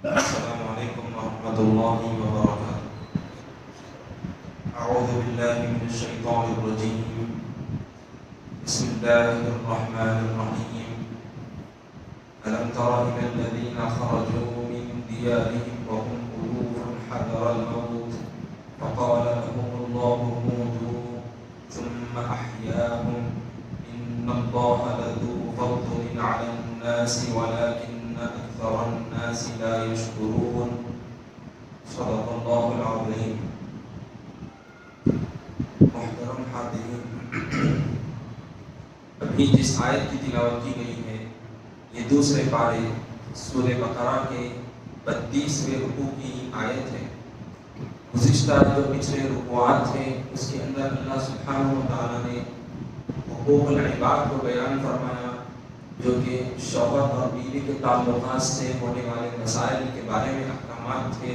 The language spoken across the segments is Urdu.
السلام عليكم ورحمة الله وبركاته. أعوذ بالله من الشيطان الرجيم. بسم الله الرحمن الرحيم. ألم تر إلى الذين خرجوا من ديارهم وهم ألوف حذر الموت فقال لهم الله موتوا ثم أحياهم إن الله لذو فضل على الناس ولكن أكثر الناس لا يشكرون. صدق الله العظيم. محترم حاضرین، ابھی جس آیت کی تلاوت کی گئی ہے یہ دوسرے پارے سورہ بقرہ کے 32ویں رکوع کی آیت ہے۔ گزشتہ جو پچھلے رکوعات ہیں اس کے اندر اللہ سبحانہ و تعالیٰ نے حقوق العباد کو بیان فرمایا، جو کہ شوہر اور بیوی کے تعلقات سے ہونے والے مسائل کے بارے میں احکامات تھے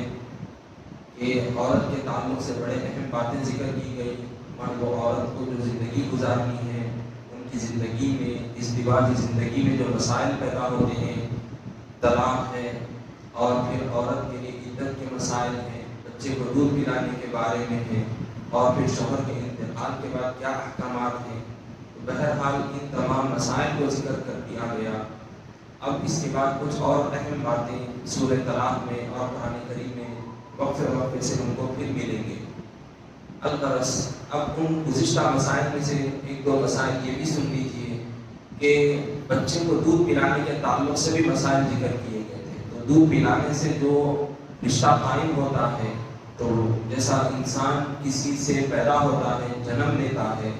کہ عورت کے تعلق سے بڑے اہم باتیں ذکر کی گئی۔ مرد و عورت کو جو زندگی گزارنی ہے، ان کی زندگی میں، ازدواجی زندگی میں جو مسائل پیدا ہوتے ہیں، طلاق ہے، اور پھر عورت کے لیے عدت کے مسائل ہیں، بچے کو دودھ پلانے کے بارے میں ہیں، اور پھر شوہر کے انتقال کے بعد کیا احکامات ہیں۔ بہرحال ان تمام مسائل کو ذکر کر دیا گیا۔ اب اس کے بعد کچھ اور اہم باتیں سورہ طلاق میں اور قرآن کریم میں وقفے وقفے سے ہم کو پھر ملیں گے۔ الغرض اب ان گزشتہ مسائل میں سے ایک دو مسائل یہ بھی سن لیجیے کہ بچے کو دودھ پلانے کے تعلق سے بھی مسائل ذکر کیے گئے تھے۔ تو دودھ پلانے سے جو رشتہ قائم ہوتا ہے، تو جیسا انسان کسی سے پیدا ہوتا ہے، جنم لیتا ہے،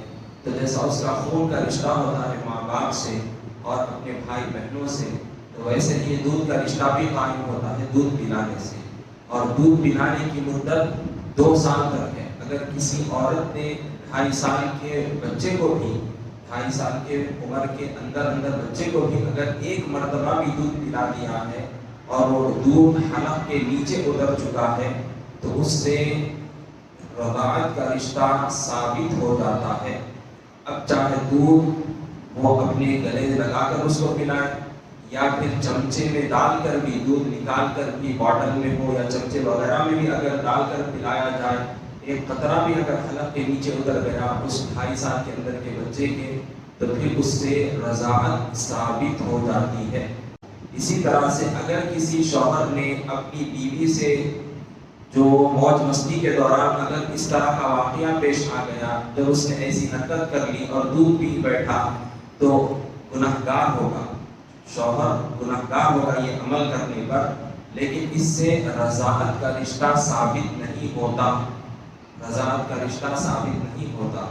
تو جیسا اس کا خون کا رشتہ ہوتا ہے ماں باپ سے اور اپنے بھائی بہنوں سے، تو ویسے ہی دودھ کا رشتہ بھی قائم ہوتا ہے دودھ پلانے سے۔ اور دودھ پلانے کی مدت 2 سال تک ہے۔ اگر کسی عورت نے 2.5 سال کے بچے کو بھی، 2.5 سال کے عمر کے اندر بچے کو بھی اگر ایک مرتبہ بھی دودھ پلا دیا ہے اور وہ دودھ حلق کے نیچے اتر چکا ہے، تو اس سے رضاعت کا رشتہ ثابت ہو جاتا ہے۔ اب چاہے دودھ وہ اپنے گلے لگا کر اس کو پلائے، یا پھر چمچے میں ڈال کر بھی، دودھ نکال کر بھی باٹل میں ہو یا چمچے وغیرہ میں بھی اگر ڈال کر پلایا جائے، ایک قطرہ بھی اگر حلق کے نیچے اتر گیا اس 2.5 سال کے اندر کے بچے کے، تو پھر اس سے رضاعت ثابت ہو جاتی ہے۔ اسی طرح سے اگر کسی شوہر نے اپنی بیوی سے جو موج مستی کے دوران اگر اس طرح کا واقعہ پیش آ گیا، جب اس نے ایسی حرکت کر لی اور دودھ پی بیٹھا، تو گنہگار ہوگا، شوہر گنہگار ہوگا یہ عمل کرنے پر، لیکن اس سے رضاعت کا رشتہ ثابت نہیں ہوتا، رضاعت کا رشتہ ثابت نہیں ہوتا۔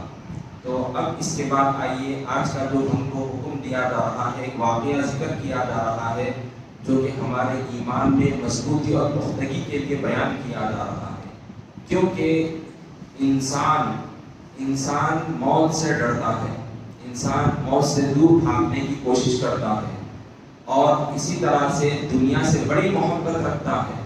تو اب اس کے بعد آئیے آج کا جو ہم کو حکم دیا جا رہا ہے، ایک واقعہ ذکر کیا جا رہا ہے جو کہ ہمارے ایمان میں مضبوطی اور پختگی کے لیے بیان کیا جا رہا ہے۔ کیونکہ انسان موت سے ڈرتا ہے، انسان موت سے دور بھاگنے کی کوشش کرتا ہے، اور اسی طرح سے دنیا سے بڑی محبت رکھتا ہے۔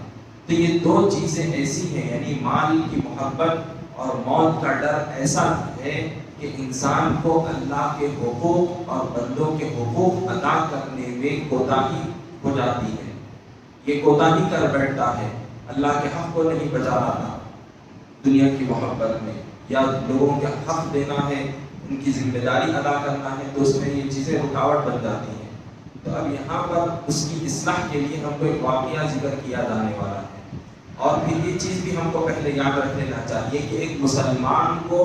تو یہ 2 چیزیں ایسی ہیں، یعنی مال کی محبت اور موت کا ڈر ایسا ہے کہ انسان کو اللہ کے حقوق اور بندوں کے حقوق ادا کرنے میں کوتاہی ہو جاتی ہے، یہ کوتاہی کر بیٹھتا ہے، اللہ کے حق کو نہیں بچا لاتا دنیا کی محبت میں، یا لوگوں کے حق دینا ہے، ان کی ذمہ داری ادا کرنا ہے، تو اس میں یہ چیزیں رکاوٹ بن جاتی ہیں۔ تو اب یہاں پر اس کی اصلاح کے لیے ہم کو ایک واقعہ ذکر کیا جانے والا ہے۔ اور پھر یہ چیز بھی ہم کو پہلے یاد رکھ لینا چاہیے کہ ایک مسلمان کو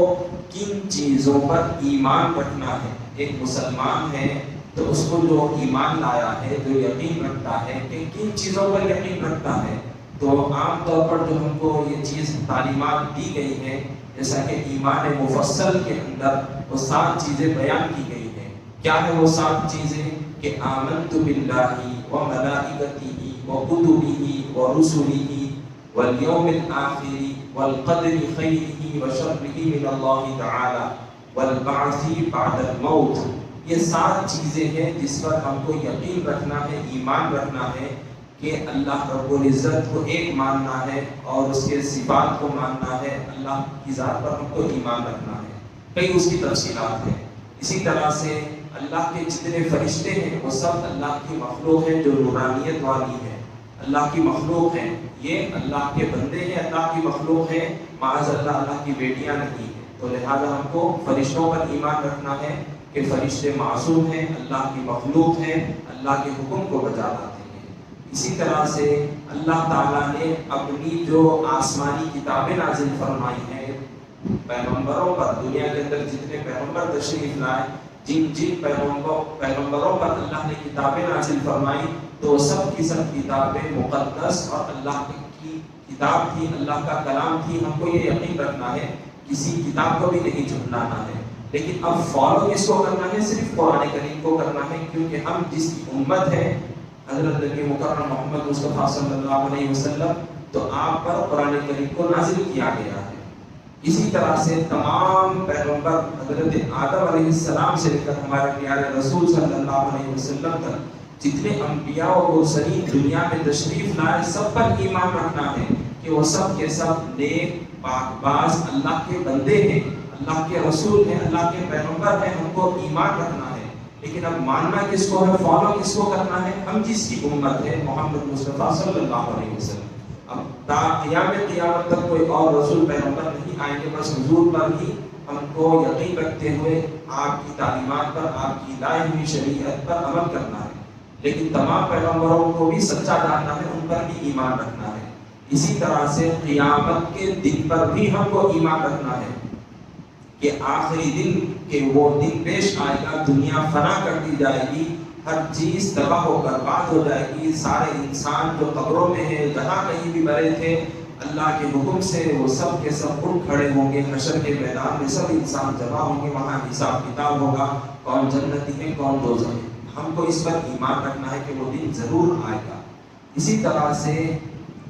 کن چیزوں پر ایمان رکھنا ہے۔ ایک مسلمان ہے تو اس کو جو ایمان لایا ہے، جو یقین رکھتا ہے کہ کن چیزوں پر یقین رکھتا ہے، تو عام طور پر جو ہم کو یہ چیز تعلیمات دی گئی ہیں، جیسا کہ ایمان مفصل کے اندر وہ 7 چیزیں بیان کی گئی ہیں۔ کیا ہے وہ 7 چیزیں؟ کہ آمنت باللہ وملائکتہ وکتبہ ورسلہ والیوم الآخر والقدر خیرہ وشرہ من اللہ تعالی والبعث بعد الموت۔ یہ 7 چیزیں ہیں جس پر ہم کو یقین رکھنا ہے، ایمان رکھنا ہے کہ اللہ رب العزت کو ایک ماننا ہے اور اس کے صفات کو ماننا ہے، اللہ کی ذات پر ہم کو ایمان رکھنا ہے۔ کئی اس کی تفصیلات ہیں۔ اسی طرح سے اللہ کے جتنے فرشتے ہیں وہ سب اللہ کی مخلوق ہیں جو نورانیت والی ہے۔ اللہ کی مخلوق ہیں، یہ اللہ کے بندے ہیں، اللہ کی مخلوق ہیں، معاذ اللہ اللہ کی بیٹیاں نہیں ہیں۔ تو لہذا ہم کو فرشتوں پر ایمان رکھنا ہے کہ فرشتے معصوم ہیں، اللہ کی مخلوق ہیں، اللہ کے حکم کو بجا لاتے ہیں۔ اسی طرح سے اللہ تعالیٰ نے اپنی جو آسمانی کتابیں نازل فرمائی ہیں پیغمبروں پر، دنیا کے اندر جتنے پیغمبر تشریف لائے، جن پیغمبروں پر اللہ نے کتابیں نازل فرمائی، تو سب کی سب کتابیں مقدس اور اللہ کی کتاب تھی، اللہ کا کلام تھی۔ ہم کو یہ یقین رکھنا ہے، کسی کتاب کو بھی نہیں جھٹلانا ہے۔ لیکن اب فالو کس کو کرنا ہے؟ صرف قرآن کریم کو کرنا ہے، کیونکہ ہم جس کی امت ہے حضرت نبی مکرم محمد مصطفیٰ صلی اللہ علیہ وسلم، تو آپ پر قرآن کریم کو نازل کیا گیا ہے۔ اسی طرح سے تمام پیغمبر حضرت آدم علیہ السلام سے لے کر ہمارے پیارے رسول صلی اللہ علیہ وسلم تک جتنے انبیاء و مرسلین دنیا میں تشریف لائے، سب پر ایمان رکھنا ہے کہ وہ سب کے سب نیک پاک باز اللہ کے بندے ہیں، اللہ کے رسول ہیں، اللہ کے پیغمبر ہیں۔ ہم کو ایمان رکھنا ہے، لیکن اب ماننا کس کو ہے، فالو کس کو کرنا ہے؟ ہم جس کی امت ہے محمد مصطفیٰ صلی اللہ علیہ وسلم۔ اب تا قیامت تک کوئی اور رسول پیغمبر نہیں آئیں گے، بس حضور پر ہی ہم کو یقین رکھتے ہوئے آپ کی تعلیمات پر، آپ کی لائی ہوئی شریعت پر عمل کرنا ہے۔ لیکن تمام پیغمبروں کو بھی سچا جاننا ہے، ان پر بھی ایمان رکھنا ہے۔ اسی طرح سے قیامت کے دن پر بھی ہم کو ایمان رکھنا ہے کہ آخری دن کہ وہ دن پیش آئے گا، دنیا فنا کر دی جائے گی، ہر چیز تباہ و برباد ہو جائے گی، سارے انسان جو قبروں میں ہیں، جہاں کہیں بھی مرے تھے، اللہ کے حکم سے وہ سب کے سب اٹھ کھڑے ہوں گے، حشر کے میدان میں سب انسان جمع ہوں گے، وہاں حساب کتاب ہوگا، کون جنتی ہے کون دوزخی ہے۔ ہم کو اس پر ایمان رکھنا ہے کہ وہ دن ضرور آئے گا۔ اسی طرح سے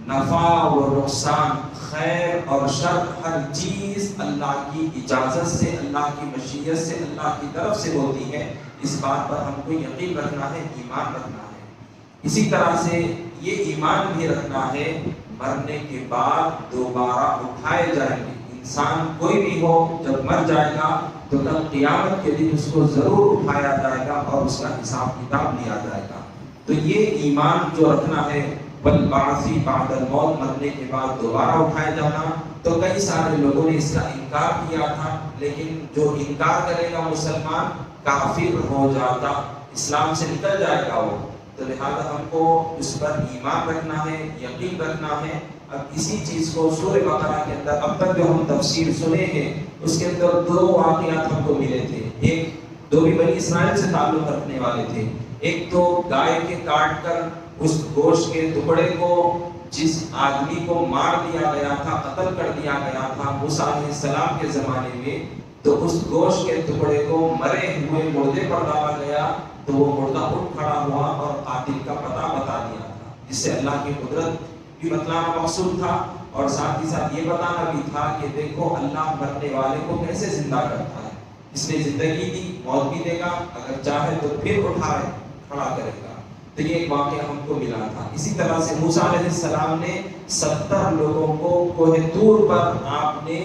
نفع و نقصان، خیر اور شر، ہر چیز اللہ کی اجازت سے، اللہ کی مشیت سے، اللہ کی طرف سے ہوتی ہے۔ اس بات پر ہم کو یقین رکھنا ہے، ایمان رکھنا ہے۔ اسی طرح سے یہ ایمان بھی رکھنا ہے مرنے کے بعد دوبارہ اٹھائے جائیں گے۔ انسان کوئی بھی ہو، جب مر جائے گا تو کل قیامت کے دن اس کو ضرور اٹھایا جائے گا اور اس کا حساب کتاب لیا جائے گا۔ تو یہ ایمان جو رکھنا ہے، والبعث بعد الموت، مرنے کے بعد دوبارہ اٹھائے جانا، تو کئی سارے لوگوں نے اس کا انکار کیا تھا، لیکن جو انکار کرے گا مسلمان کافر ہو جاتا، اسلام سے نکل جائے گا وہ۔ تو لہذا ہم کو اس پر ایمان رکھنا ہے، یقین رکھنا ہے۔ اب اسی چیز کو سورہ بقرہ کے اندر اب تک جو ہم تفسیر سنے ہیں، اس کے اندر دو واقعات ہم کو ملے تھے۔ ایک دو بھی بنی اسرائیل سے تعلق رکھنے والے تھے۔ ایک تو گائے کے کاٹ کر اس گوشت کے ٹکڑے کو جس آدمی کو مار دیا گیا تھا، قتل کر دیا گیا تھا موسیٰ علیہ السلام کے زمانے میں، تو اس گوشت کے ٹکڑے کو مرے ہوئے مردے پر ڈالا گیا، تو وہ مردہ اٹھ کھڑا ہوا اور قاتل کا پتہ بتا دیا تھا، جس سے اللہ کی قدرت بھی بتلانا مقصود تھا، اور ساتھ ہی ساتھ یہ بتانا بھی تھا کہ دیکھو اللہ مرنے والے کو کیسے زندہ کرتا ہے۔ اس نے زندگی دی، موت بھی دے گا، اگر چاہے تو پھر اٹھائے کھڑا کرے گا۔ تو یہ ایک واقعہ ہم کو ملا تھا۔ اسی طرح سے موسیٰ علیہ السلام نے 70 لوگوں کو کوہ طور پر آپ نے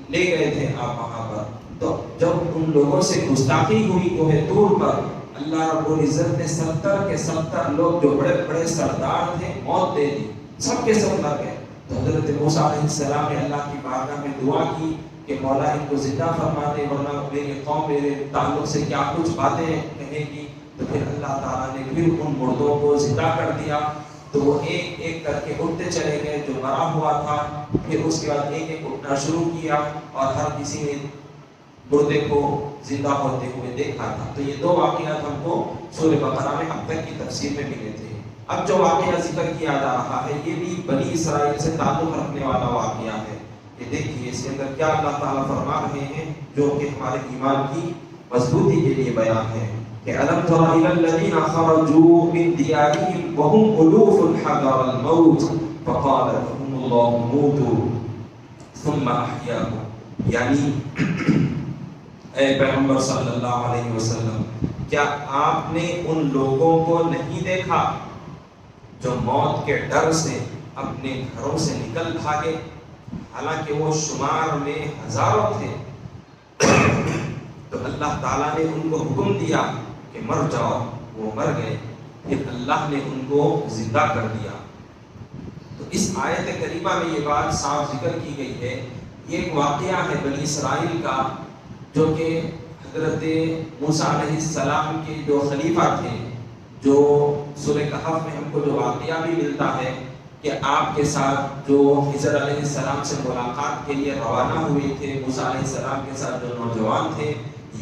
لے گئے تھے، آپ وہاں پر، تو جب ان لوگوں سے گستاخی ہوئی کوہ طور پر، اللہ رب العزت نے 70 کے 70 لوگ جو بڑے بڑے سردار تھے موت دے دی، سب کے سب مر گئے۔ تو حضرت موسیٰ علیہ السلام نے اللہ کی بارگاہ میں دعا کی کہ مولا ان کو زندہ فرما دے، ورنہ میری قوم میرے تعلق سے کیا کچھ باتیں کہے گی۔ تو پھر اللہ تعالیٰ نے پھر ان مردوں کو زندہ کر دیا، تو وہ ایک ایک کر کے اٹھتے چلے گئے جو مرا ہوا تھا، پھر اس کے بعد ایک ایک اٹھنا شروع کیا، اور ہر کسی نے مردے کو زندہ ہوتے ہوئے دیکھا تھا۔ تو یہ دو واقعات ہم کو سورہ بقرہ میں اب تک کی تفسیر میں ملے تھے۔ اب جو واقعہ ذکر کیا جا رہا ہے، یہ بھی بنی اسرائیل سے تعلق رکھنے والا واقعہ ہے۔ یہ دیکھیے اس کے اندر کیا اللہ تعالیٰ فرما رہے ہیں، جو کہ ہمارے ایمان کی مضبوطی کے لیے بیان ہے کہ أَلَمْ تَرَ إِلَى الَّذِينَ خَرَجُوا مِنْ دِيَارِهِمْ وَهُمْ أُلُوفٌ حَذَرَ الْمَوْتِ فَقَالَ لَهُمُ اللَّهُ مُوتُوا ثُمَّ أَحْيَاهُمْ، یعنی اے پیغمبر صلی اللہ علیہ وسلم، کیا آپ نے ان لوگوں کو نہیں دیکھا جو موت کے ڈر سے اپنے گھروں سے نکل بھاگے، حالانکہ وہ شمار میں ہزاروں تھے، تو اللہ تعالیٰ نے ان کو حکم دیا کہ مر جاؤ، وہ مر گئے، پھر اللہ نے ان کو زندہ کر دیا، اس آیت کریمہ میں یہ بات صاف ذکر کی گئی ہے. یہ ایک واقعہ ہے بنی اسرائیل کا، جو کہ حضرت موسیٰ علیہ السلام کے جو خلیفہ تھے، جو سورہ کہف میں ہم کو جو واقعہ بھی ملتا ہے کہ آپ کے ساتھ جو خضر علیہ السلام سے ملاقات کے لیے روانہ ہوئے تھے، موسیٰ علیہ السلام کے ساتھ جو نوجوان تھے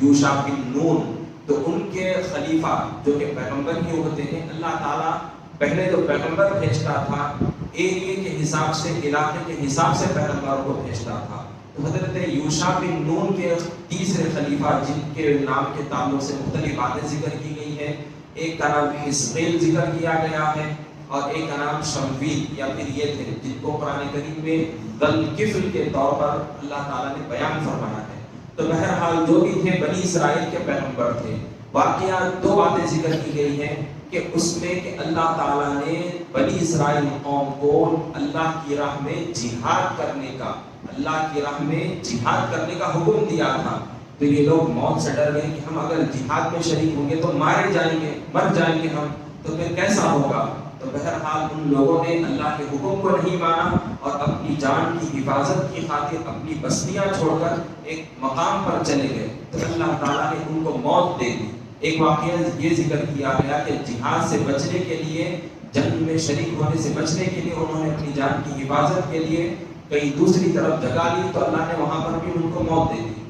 یوشع بن نون، تو ان کے خلیفہ جو کہ پیغمبر ہی ہوتے ہیں، اللہ تعالیٰ پہلے جو پیغمبر بھیجتا تھا ایریے کے حساب سے، علاقے کے حساب سے پیغمبر کو بھیجتا تھا. تو حضرت یوشع بن نون کے تیسرے خلیفہ، جن کے نام کے تعلق سے مختلف باتیں ذکر کی گئی ہیں، ایک کا نام حزقیل ذکر کیا گیا ہے اور ایک کا نام شمویل یا پھر یہ تھے جن کو قرآن کریم میں ذوالکفل کے طور پر اللہ تعالیٰ نے بیان فرمایا ہے. تو بہرحال جو بھی تھے بنی اسرائیل کے پیغمبر تھے. واقعہ دو باتیں ذکر کی گئی ہیں کہ اس میں کہ اللہ تعالیٰ نے بنی اسرائیل قوم کو اللہ کی راہ میں جہاد کرنے کا، اللہ کی راہ میں جہاد کرنے کا حکم دیا تھا. تو یہ لوگ موت سے ڈر گئے کہ ہم اگر جہاد میں شریک ہوں گے تو مارے جائیں گے، مر جائیں گے ہم، تو پھر کیسا ہوگا. تو بہرحال ان لوگوں نے اللہ کے حکم کو نہیں مانا اور اپنی جان کی حفاظت کی خاطر اپنی بستیاں چھوڑ کر ایک مقام پر چلے گئے. تو اللہ تعالیٰ نے ان کو موت دے دی. ایک واقعہ یہ ذکر کیا گیا کہ جہاد سے بچنے کے لیے، جنگ میں شریک ہونے سے بچنے کے لیے انہوں نے اپنی جان کی حفاظت کے لیے کہیں دوسری طرف جگہ لی، تو اللہ نے وہاں پر بھی ان کو موت دے دی.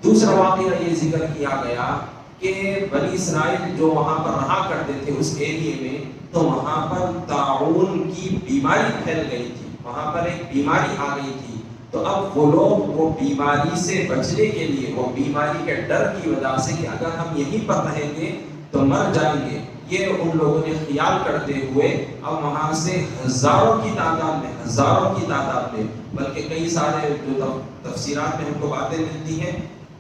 دوسرا واقعہ یہ ذکر کیا گیا کہ بنی اسرائیل جو وہاں پر رہا کرتے تھے اس ایریے میں، تو وہاں پر طاعون کی بیماری پھیل گئی تھی، وہاں پر ایک بیماری آ گئی تھی. تو اب وہ لوگ وہ بیماری سے بچنے کے لیے، وہ بیماری کے ڈر کی وجہ سے کہ اگر ہم یہیں پر رہیں گے تو مر جائیں گے، یہ ان لوگوں نے خیال کرتے ہوئے اب وہاں سے ہزاروں کی تعداد میں بلکہ کئی سارے جو تفسیرات میں ہم کو باتیں ملتی ہیں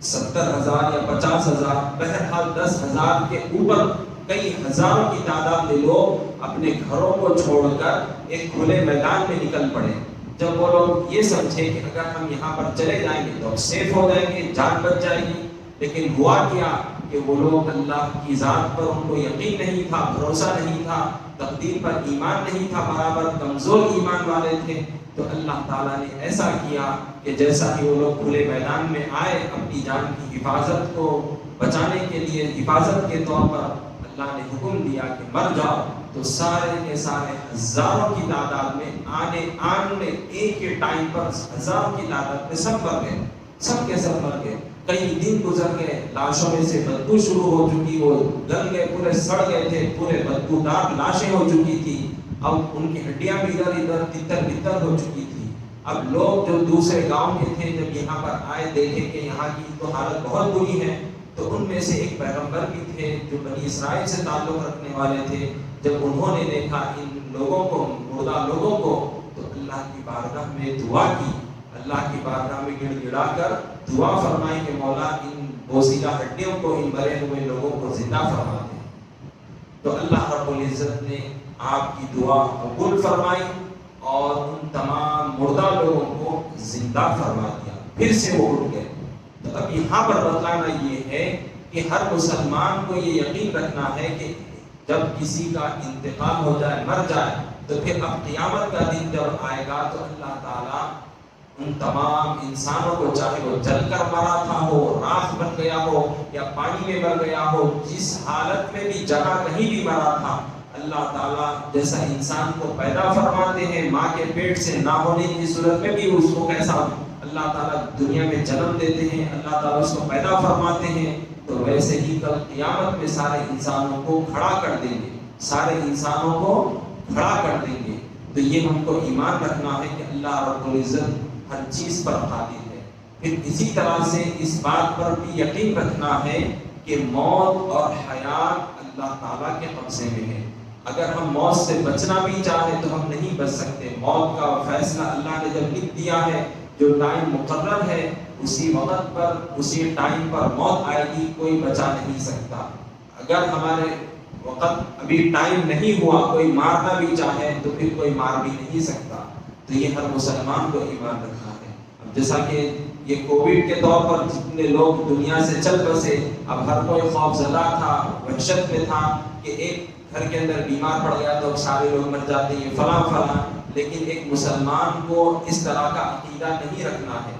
70,000 یا 50,000، بہرحال 10,000 کے اوپر کئی ہزاروں کی تعداد میں لوگ اپنے گھروں کو چھوڑ کر ایک کھلے میدان میں نکل پڑے. جب وہ لوگ یہ سمجھے کہ اگر ہم یہاں پر چلے جائیں گے تو سیف ہو جائیں گے، جان بچ جائے گی، لیکن ہوا کیا کہ وہ لوگ اللہ کی ذات پر ان کو یقین نہیں تھا، بھروسہ نہیں تھا، تقدیر پر ایمان نہیں تھا، برابر کمزور ایمان والے تھے. تو اللہ تعالیٰ نے ایسا کیا کہ جیسا ہی وہ لوگ کھلے میدان میں آئے اپنی جان کی حفاظت کو بچانے کے لیے، حفاظت کے طور پر اللہ نے حکم دیا کہ مر جاؤ، تو سارے کے سارے ہزاروں کی تعداد میں آن میں ایک کے ٹائم پر ہزاروں کی تعداد میں سب مر گئے، سب کے سب مر گئے. کئی دن گزر گئے، لاشوں میں سے بدبو شروع ہو چکی، وہ گل گئے، پورے سڑ گئے تھے، پورے بدبودار لاشیں ہو چکی تھی. اب ان کی ہڈیاں بھی ادھر ادھر تتر بتر ہو چکی تھی. اب لوگ جو دوسرے گاؤں کے تھے جب یہاں پر آئے، دیکھے کہ یہاں کی تو حالت بہت بری ہے، تو ان میں سے ایک پیغمبر بھی تھے جو بنی اسرائیل سے تعلق رکھنے والے تھے. جب انہوں نے دیکھا ان لوگوں کو، مردہ لوگوں کو، تو اللہ کی بارگاہ میں دعا کی، اللہ کی بارگاہ میں گڑ گڑا کر دعا فرمائی کہ مولا ان بوسیدہ ہڈیوں کو، ان مرے ہوئے لوگوں کو زندہ فرما دے. تو اللہ رب العزت نے آپ کی دعا قبول فرمائی اور ان تمام مردہ لوگوں کو زندہ فرما دیا، پھر سے وہ اٹھ گئے. تو اب یہاں پر بتلانا یہ ہے کہ ہر مسلمان کو یہ یقین رکھنا ہے کہ جب کسی کا انتقال ہو جائے، مر جائے، تو پھر اب قیامت کا دن جب آئے گا تو اللہ تعالیٰ ان تمام انسانوں کو، چاہے وہ جل کر مرا تھا ہو، راکھ بن گیا ہو یا پانی میں مر گیا ہو، جس حالت میں بھی، جگہ کہیں بھی مرا تھا، اللہ تعالیٰ جیسا انسان کو پیدا فرماتے ہیں ماں کے پیٹ سے نہ ہونے کی صورت میں بھی، اس کو کیسا اللہ تعالیٰ دنیا میں جنم دیتے ہیں، اللہ تعالیٰ اس کو پیدا فرماتے ہیں، تو ویسے ہی کل قیامت میں سارے انسانوں کو کھڑا کر دیں گے، سارے انسانوں کو کھڑا کر دیں گے. تو یہ ہم کو ایمان رکھنا ہے کہ اللہ رب العزت ہر چیز پر قادر ہے. پھر اسی طرح سے اس بات پر بھی یقین رکھنا ہے کہ موت اور حیات اللہ تعالیٰ کے قبضے میں ہے. اگر ہم موت سے بچنا بھی چاہیں تو ہم نہیں بچ سکتے. موت کا فیصلہ اللہ نے جب لکھ دیا ہے، جو ٹائم مقرر ہے اسی وقت پر، اسی ٹائم پر موت آئے گی، کوئی بچا نہیں سکتا. اگر ہمارے وقت ابھی ٹائم نہیں ہوا، کوئی مارنا بھی چاہے تو پھر کوئی مار بھی نہیں سکتا. تو یہ ہر مسلمان کو ایمان رکھنا ہے. اب جیسا کہ یہ کووڈ کے دور پر جتنے لوگ دنیا سے چل بسے، اب ہر کوئی خوف زدہ تھا، وحشت میں تھا کہ ایک گھر کے اندر بیمار پڑ گیا تو سارے لوگ مر جاتے ہیں، فلاں فلاں. لیکن ایک مسلمان کو اس طرح کا عقیدہ نہیں رکھنا ہے،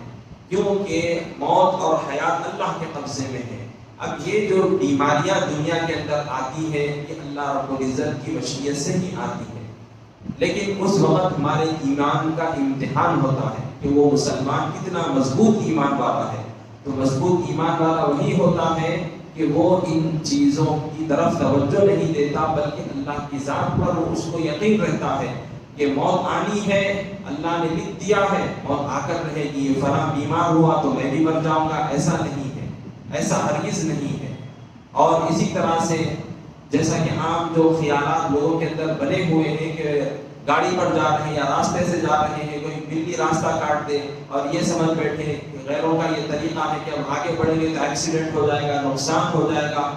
کیونکہ موت اور حیات اللہ کے قبضے میں ہے۔ اب یہ جو بیماریاں دنیا کے اندر آتی ہے یہ اللہ رب العزت کی مشیت سے ہی آتی ہے، لیکن اس وقت ہمارے ایمان کا امتحان ہوتا ہے کہ وہ مسلمان کتنا مضبوط ایمان والا ہے۔ تو مضبوط ایمان والا وہی ہوتا ہے کہ وہ ان چیزوں کی طرف توجہ نہیں دیتا، بلکہ اللہ کی ذات پر اس کو یقین رہتا ہے کہ موت آنی ہے، اللہ نے لکھ دیا ہے، موت آ کر رہے گی، یہ فلاں بیمار ہوا تو میں بھی مر جاؤں گا، ایسا نہیں ہے، ایسا ہرگز نہیں ہے۔ اور اسی طرح سے جیسا کہ عام جو خیالات لوگوں کے اندر بنے ہوئے ہیں کہ گاڑی پر جا رہے ہیں یا راستے سے جا رہے ہیں، کوئی بلی راستہ کاٹ دے اور یہ سمجھ بیٹھے کہ غیروں کا یہ طریقہ ہے کہ اب آگے بڑھیں گے تو ایکسیڈنٹ ہو جائے گا، نقصان ہو جائے گا،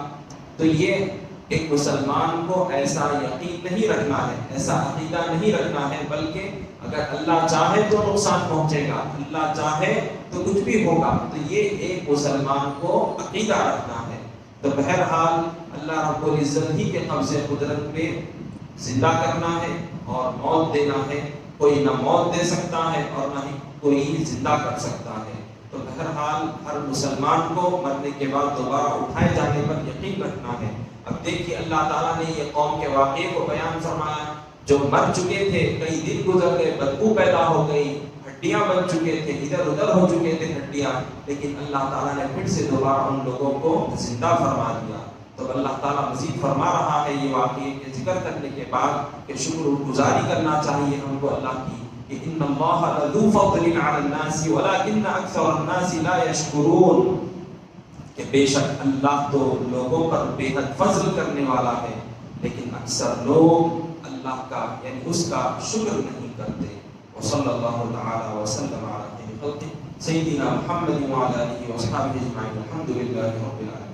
تو یہ ایک مسلمان کو ایسا یقین نہیں رکھنا ہے، ایسا عقیدہ نہیں رکھنا ہے، بلکہ اگر اللہ چاہے تو نقصان پہنچے گا، اللہ چاہے تو کچھ بھی ہوگا۔ تو یہ ایک مسلمان کو عقیدہ رکھنا ہے۔ تو بہرحال اللہ رب العزت ہی کے قبضے قدرت پہ زندہ کرنا ہے اور موت دینا ہے، کوئی نہ موت دے سکتا ہے اور نہ ہی کوئی زندہ کر سکتا ہے۔ تو بہرحال ہر مسلمان کو مرنے کے بعد دوبارہ اٹھائے جانے پر یقین رکھنا ہے۔ اب دیکھیے اللہ تعالیٰ نے یہ قوم کے واقعے کو بیان فرمایا، جو مر چکے تھے، کئی دن گزر گئے، بدبو پیدا ہو گئی، ہڈیاں بن چکے تھے، ادھر ادھر ہو چکے تھے ہڈیاں، لیکن اللہ تعالیٰ نے پھر سے دوبارہ ان لوگوں کو زندہ فرما دیا۔ تو اللہ تعالیٰ مزید فرما رہا ہے یہ واقعے کے ذکر کرنے کے بعد کہ شکر گزاری کرنا چاہیے ہم کو اللہ کی، کہ ان اللہ لذو فضل علی الناس ولکن اکثر الناس لا یشکرون، کہ بے شک اللہ تو لوگوں پر بے حد فضل کرنے والا ہے، لیکن اکثر لوگ اللہ کا یعنی اس کا شکر نہیں کرتے۔ وصلی اللہ تعالی وسلم علی خیر خلقہ سیدنا محمد وعلی آلہ وصحبہ اجمعین، الحمد للہ رب العالمین۔